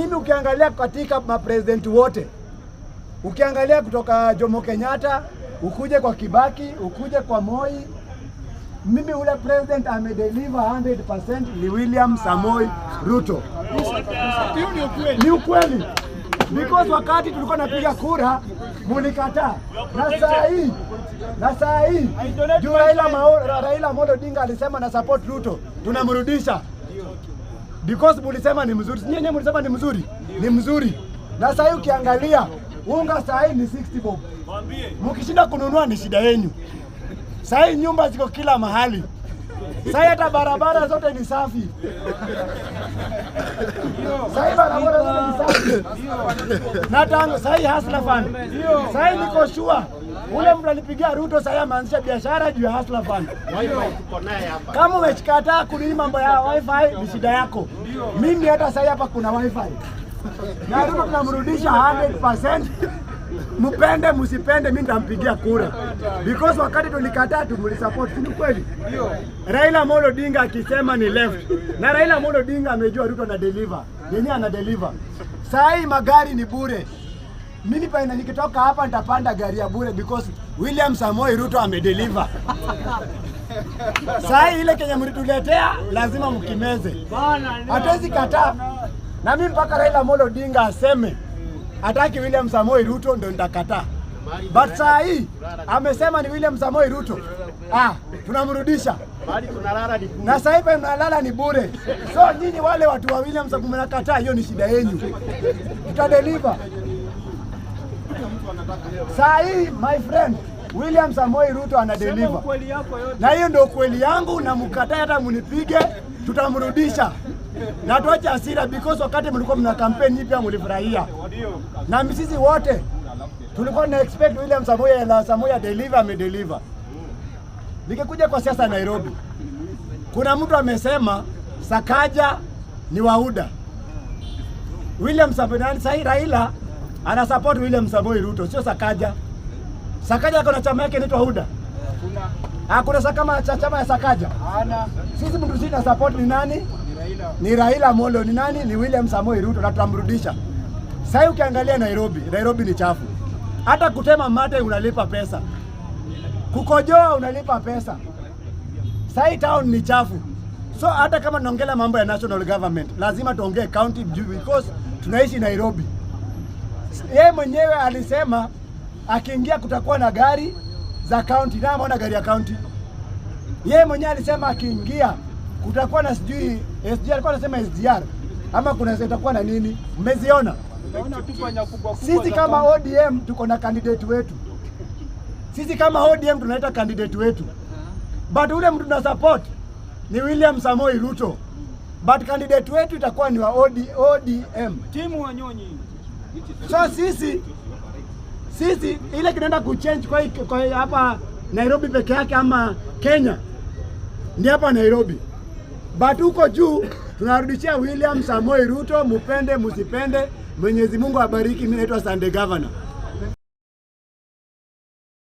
Mimi ukiangalia katika mapresidenti wote, ukiangalia kutoka Jomo Kenyatta, ukuje kwa Kibaki, ukuje kwa Moi, mimi ule president amedeliver 100% ni William Samoei Ruto. Ni ukweli. Because wakati tulikuwa napiga kura mulikataa. Na saa hii juu Raila Amolo Odinga alisema na support Ruto, tunamrudisha. Because mulisema ni mzuri. Nyinyi mulisema ni mzuri. Ni mzuri. Na saa hii ukiangalia unga saa hii ni 60 bob. Mkishinda kununua ni shida yenu. Saa hii nyumba ziko kila mahali. Saa hii hata barabara zote ni safi. Saa hii barabara zote ni safi. Na tangu saa hii Hustler Fund. Saa hii niko sure ule mtu alipigia Ruto saa hii ameanzisha biashara juu ya Hustler Fund. Kama umechikataa kunini mambo ya wifi ni shida yako. Mimi hata saa hii hapa kuna wifi. Na Ruto tunamrudisha 100%. Mupende musipende mimi nitampigia kura. Because wakati tulikataa tumulisupport, ni kweli. Raila Amolo Odinga akisema ni left. Na Raila Amolo Odinga amejua Ruto na deliver. Yeye ana deliver. Saa hii magari ni bure. Mimi pa nikitoka hapa nitapanda gari ya bure because William Samoei Ruto amedeliver. Saa hii ile Kenya mlituletea lazima mkimeze. Hatuwezi kataa. Na mimi mpaka Raila Amolo Odinga aseme hataki William Samoei Ruto ndio nitakataa. But saa hii amesema ni William Samoei Ruto. Tunamrudisha. Na saa hii mnalala ni bure. So nyinyi wale watu wa William Samoei mnakataa, hiyo ni shida yenu. Tutadeliver. Saa hii my friend William Samoei Ruto anadeliver. Na hiyo ndio kweli yangu, na mkataa hata munipige tutamrudisha. Na tuache hasira because wakati mlikuwa mna campaign pia mlifurahia. Na sisi wote tulikuwa na expect William Samoei deliver, amedeliver. Nikikuja kwa siasa Nairobi, kuna mtu amesema Sakaja ni wahuda. William Samoei sahi Raila ana support William Samoei Ruto, sio Sakaja. Sakaja kuna chama yake inaitwa Huda. Hakuna kama chama ya Sakaja. Sisi mtu sisi na support ni nani? Ni Raila Amolo. Ni nani? Ni William Samoei Ruto, na tutamrudisha. Sasa ukiangalia Nairobi ni chafu. Hata kutema mate unalipa pesa. Kukojoa unalipa pesa. Sasa town ni chafu. So hata kama tunaongelea mambo ya national government, lazima tuongee county because tunaishi Nairobi. Yeye mwenyewe alisema akiingia kutakuwa na gari za county. Na maana gari ya county. Yeye mwenyewe alisema akiingia kutakuwa na sijui SGR, alikuwa anasema SGR ama kuna itakuwa na nini? Mmeziona? Sisi kama ODM tuko na candidate wetu. Sisi kama ODM tunaita candidate wetu. But ule mtu na support ni William Samoei Ruto. But candidate wetu itakuwa ni wa ODM. Timu Wanyonyi. So sisi ile kinaenda kuchange kwa hapa Nairobi peke yake ama Kenya. Ni hapa Nairobi. But huko juu tunarudishia William Samoei Ruto, mupende musipende. Mwenyezi Mungu abariki. Mimi naitwa Sunday Governor.